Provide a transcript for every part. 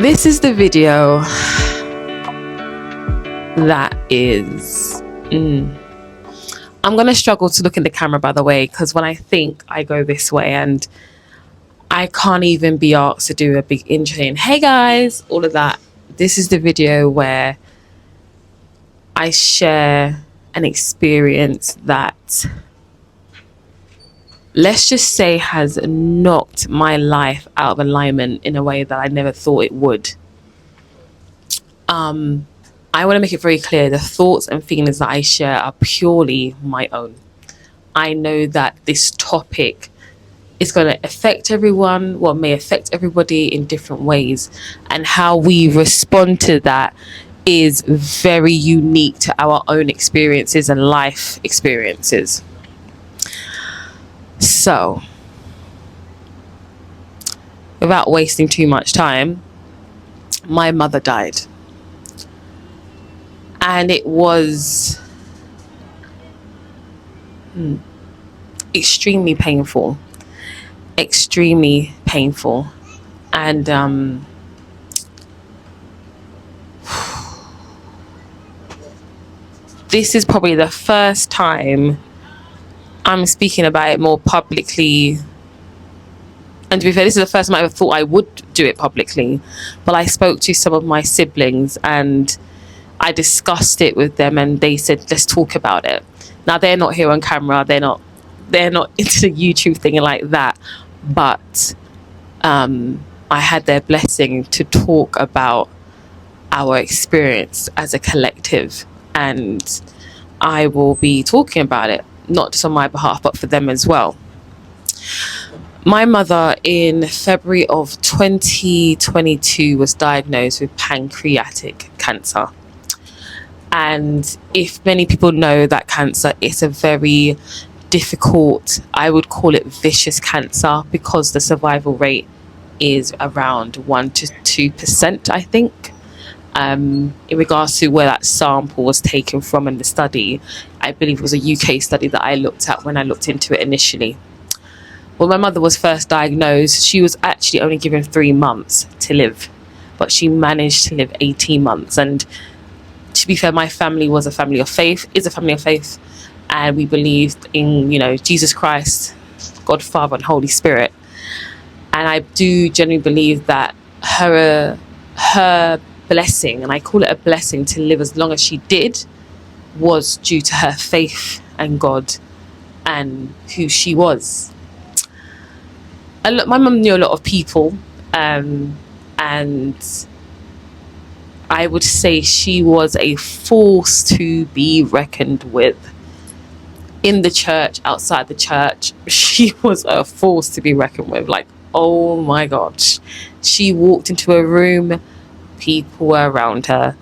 This is the video that is I'm gonna struggle to look in the camera, by the way, because when I think, I go this way and I can't even be asked to do a big intro and hey guys, all of that. This is the video where I share an experience that, let's just say, has knocked my life out of alignment in a way that I never thought it would. I want to make it very clear, the thoughts and feelings that I share are purely my own. I know that this topic is going to affect everyone, well, may affect everybody in different ways, and how we respond to that is very unique to our own experiences and life experiences. So, without wasting too much time, my mother died. And it was extremely painful. Extremely painful. And this is probably the first time I'm speaking about it more publicly. And to be fair, this is the first time I ever thought I would do it publicly. But I spoke to some of my siblings and I discussed it with them, and they said, let's talk about it. Now, they're not here on camera. They're not into the YouTube thing like that. But I had their blessing to talk about our experience as a collective. And I will be talking about it, not just on my behalf, but for them as well. My mother in February of 2022 was diagnosed with pancreatic cancer. And if many people know that cancer, it's a very difficult, I would call it vicious cancer, because the survival rate is around 1 to 2%, I think. In regards to where that sample was taken from in the study, I believe it was a UK study that I looked at when I looked into it initially. When my mother was first diagnosed, she was actually only given 3 months to live, but she managed to live 18 months. And to be fair, my family was a family of faith, is a family of faith, and we believed in, Jesus Christ, God, Father, and Holy Spirit. And I do genuinely believe that her blessing, and I call it a blessing, to live as long as she did, was due to her faith and God and who she was. My mum knew a lot of people, and I would say she was a force to be reckoned with. In the church, outside the church, she was a force to be reckoned with. Like, oh my gosh. She walked into a room, people were around her.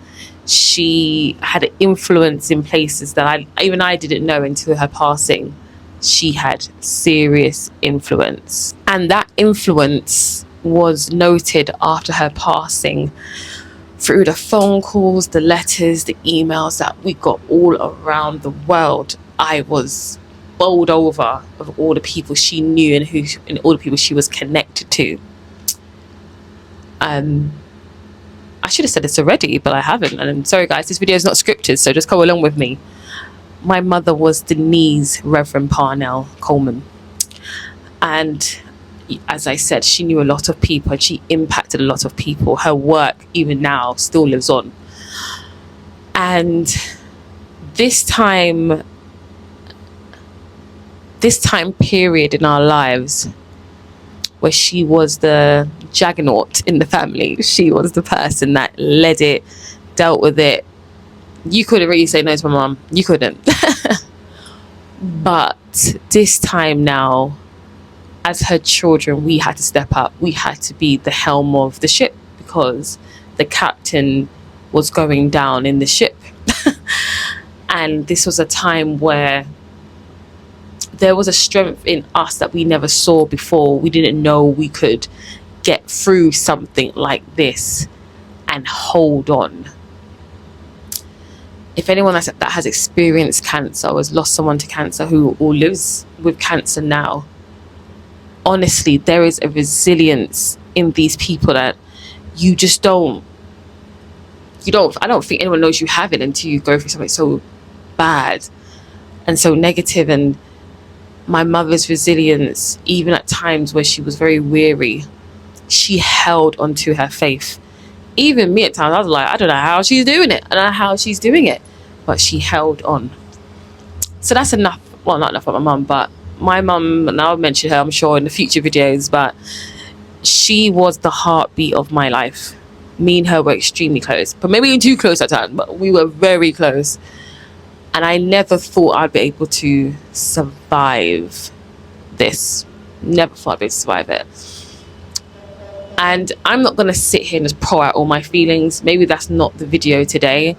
She had an influence in places that I didn't know until her passing. She had serious influence. And that influence was noted after her passing through the phone calls, the letters, the emails that we got all around the world. I was bowled over of all the people she knew and all the people she was connected to. I should have said this already, but I haven't. And I'm sorry, guys, this video is not scripted, so just go along with me. My mother was Denise Reverend Parnell Coleman. And as I said, she knew a lot of people and she impacted a lot of people. Her work, even now, still lives on. And this time period in our lives where she was the juggernaut in the family, she was the person that led it, dealt with it. You couldn't really say no to my mum. You couldn't. But this time now, as her children, we had to step up. We had to be the helm of the ship because the captain was going down in the ship. And this was a time where there was a strength in us that we never saw before. We didn't know we could get through something like this and hold on. If anyone that has experienced cancer or has lost someone to cancer or lives with cancer now, honestly, there is a resilience in these people that you just I don't think anyone knows you have it until you go through something so bad and so negative. And my mother's resilience, even at times where she was very weary, she held onto her faith. Even me at times, I was like, I don't know how she's doing it. I don't know how she's doing it. But she held on. So that's enough. Well, not enough about my mum, but my mum, and I'll mention her, I'm sure, in the future videos, but she was the heartbeat of my life. Me and her were extremely close, but maybe too close at times, but we were very close. And I never thought I'd be able to survive this. Never thought I'd be able to survive it. And I'm not going to sit here and just pour out all my feelings. Maybe that's not the video today.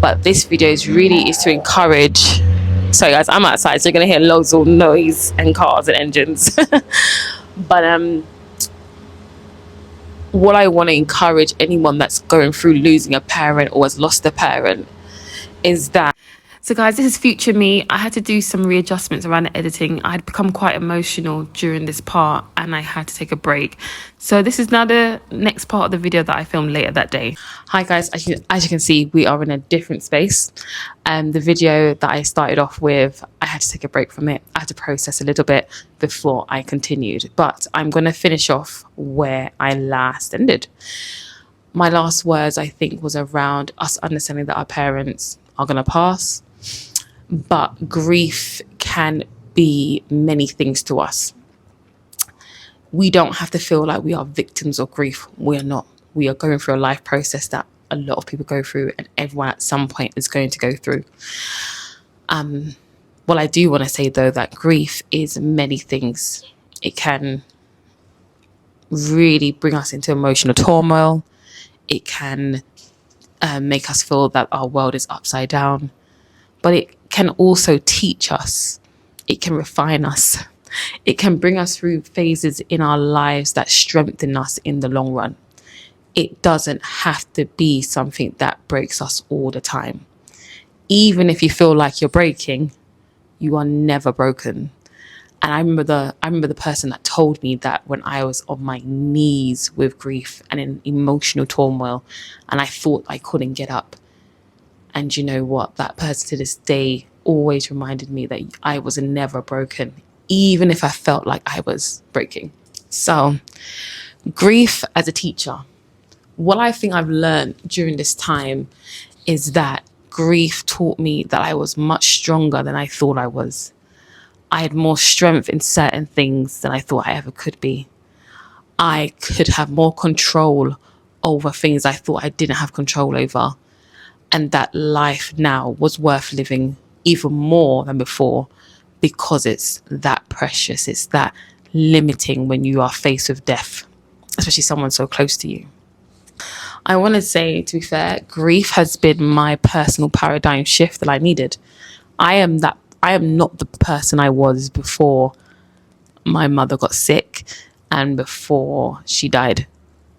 But this video is to encourage. Sorry guys, I'm outside, so you're going to hear loads of noise and cars and engines. But what I want to encourage anyone that's going through losing a parent or has lost a parent is that. So guys, this is future me. I had to do some readjustments around the editing. I had become quite emotional during this part and I had to take a break. So this is now the next part of the video that I filmed later that day. Hi guys, as you can see, we are in a different space. The video that I started off with, I had to take a break from it. I had to process a little bit before I continued. But I'm going to finish off where I last ended. My last words, I think, was around us understanding that our parents are going to pass. But grief can be many things to us. We don't have to feel like we are victims of grief. We are not. We are going through a life process that a lot of people go through and everyone at some point is going to go through. Well, I do want to say, though, that grief is many things. It can really bring us into emotional turmoil. It can make us feel that our world is upside down. But it can also teach us. It can refine us. It can bring us through phases in our lives that strengthen us in the long run. It doesn't have to be something that breaks us all the time. Even if you feel like you're breaking, you are never broken. And I remember the person that told me that when I was on my knees with grief and in emotional turmoil, and I thought I couldn't get up. And you know what? That person to this day always reminded me that I was never broken, even if I felt like I was breaking. So, grief as a teacher. What I think I've learned during this time is that grief taught me that I was much stronger than I thought I was. I had more strength in certain things than I thought I ever could be. I could have more control over things I thought I didn't have control over. And that life now was worth living even more than before because it's that precious. It's that limiting when you are faced with death, especially someone so close to you. I want to say, to be fair, grief has been my personal paradigm shift that I needed. I am not the person I was before my mother got sick and before she died.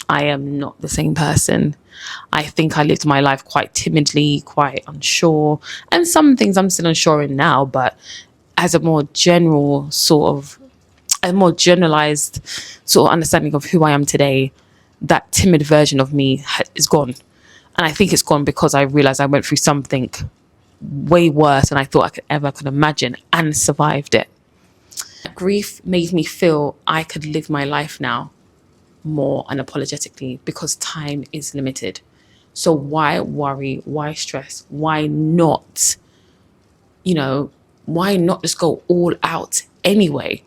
I am not the same person. I think I lived my life quite timidly, quite unsure. And some things I'm still unsure in now, but as a more generalized sort of understanding of who I am today, that timid version of me is gone. And I think it's gone because I realized I went through something way worse than I thought I could imagine and survived it. Grief made me feel I could live my life now more unapologetically because time is limited. So why worry? Why stress? Why not, why not just go all out anyway?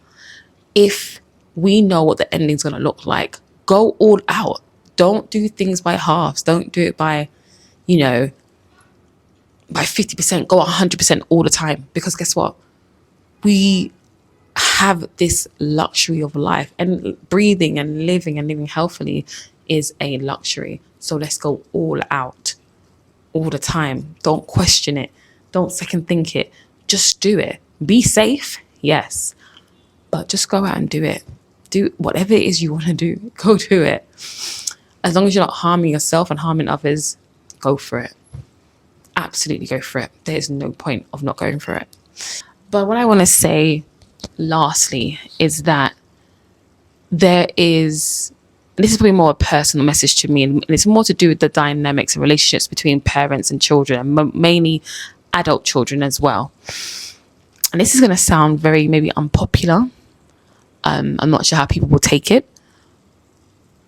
If we know what the ending's going to look like, go all out. Don't do things by halves. Don't do it by 50%, go 100% all the time. Because guess what? We have this luxury of life, and breathing and living healthily is a luxury. So let's go all out all the time. Don't question it. Don't second think it. Just do it. Be safe, yes, but just go out and do it. Do whatever it is you want to do. Go do it. As long as you're not harming yourself and harming others, go for it. Absolutely go for it. There's no point of not going for it. But what I want to say lastly is that there is and this is probably more a personal message to me, and it's more to do with the dynamics and relationships between parents and children, and mainly adult children as well. And this is going to sound very maybe unpopular. I'm not sure how people will take it,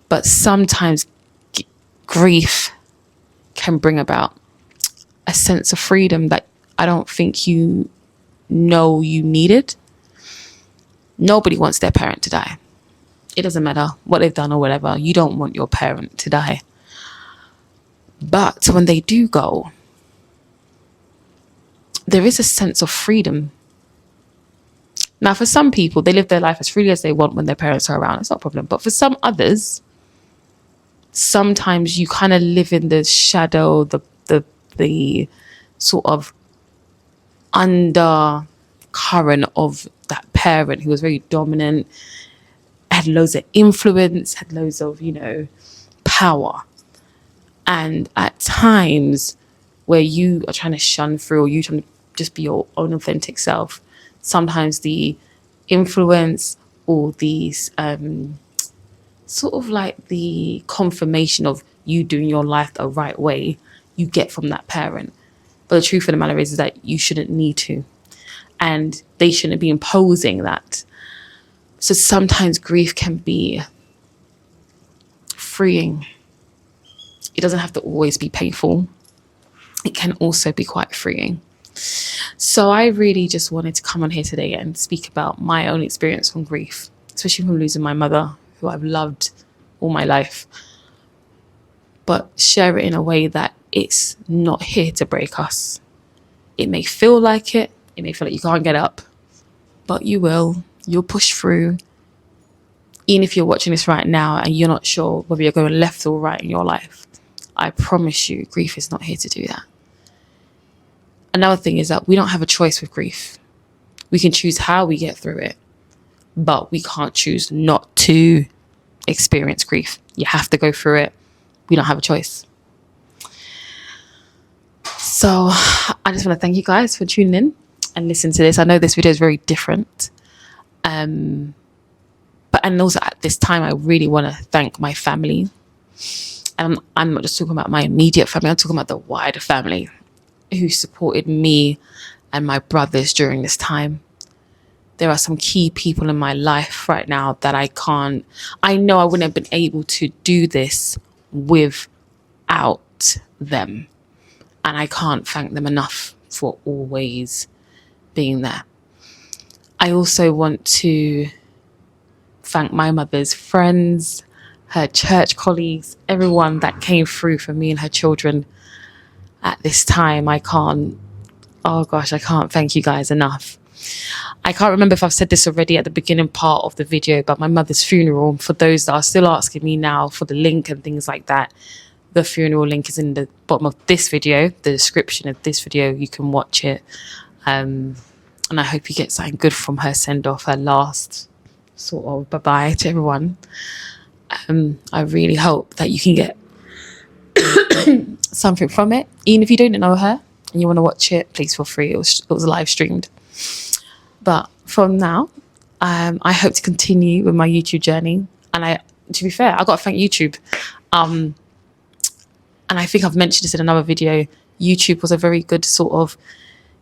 but sometimes grief can bring about a sense of freedom that I don't think you know you needed. Nobody wants their parent to die. It doesn't matter what they've done or whatever. You don't want your parent to die. But when they do go, there is a sense of freedom. Now, for some people, they live their life as freely as they want when their parents are around. It's not a problem. But for some others, sometimes you kind of live in the shadow, the sort of undercurrent of that parent who was very dominant, had loads of influence, had loads of, power. And at times where you are trying to shun through, or you trying to just be your own authentic self, sometimes the influence or these sort of like the confirmation of you doing your life the right way, you get from that parent. But the truth of the matter is that you shouldn't need to. And they shouldn't be imposing that. So sometimes grief can be freeing. It doesn't have to always be painful. It can also be quite freeing. So I really just wanted to come on here today and speak about my own experience from grief, especially from losing my mother, who I've loved all my life, but share it in a way that it's not here to break us. It may feel like it. It may feel like you can't get up, but you will. You'll push through. Even if you're watching this right now and you're not sure whether you're going left or right in your life, I promise you, grief is not here to do that. Another thing is that we don't have a choice with grief. We can choose how we get through it, but we can't choose not to experience grief. You have to go through it. We don't have a choice. So I just want to thank you guys for tuning in and listening to this. I know this video is very different. And also at this time, I really want to thank my family. And I'm not just talking about my immediate family. I'm talking about the wider family who supported me and my brothers during this time. There are some key people in my life right now that I know I wouldn't have been able to do this without them. And I can't thank them enough for always being there. I also want to thank my mother's friends, her church colleagues, everyone that came through for me and her children at this time. I can't thank you guys enough. I can't remember if I've said this already at the beginning part of the video about my mother's funeral. For those that are still asking me now for the link and things like that, the funeral link is in the bottom of this video, the description of this video. You can watch it. And I hope you get something good from her send-off, her last sort of bye-bye to everyone. I really hope that you can get something from it. Even if you don't know her and you want to watch it, please feel free. It was live streamed. But from now, I hope to continue with my YouTube journey. And to be fair, I got to thank YouTube. And I think I've mentioned this in another video. YouTube was a very good sort of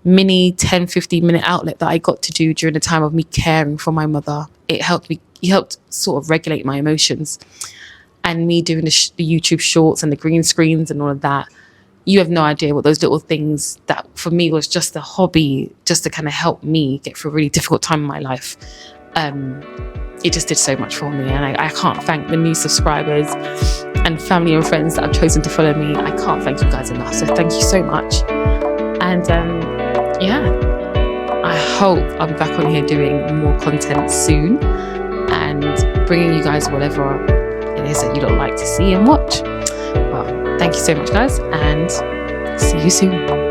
mini 10-15 minute outlet that I got to do during the time of me caring for my mother. It helped sort of regulate my emotions. And me doing the YouTube shorts and the green screens and all of that, you have no idea what those little things that for me was just a hobby, just to kind of help me get through a really difficult time in my life. It just did so much for me, and I can't thank the new subscribers and family and friends that have chosen to follow me. I can't thank you guys enough, so thank you so much. And I hope I'll be back on here doing more content soon and bringing you guys whatever it is that you don't like to see and watch. Well, thank you so much, guys, and see you soon.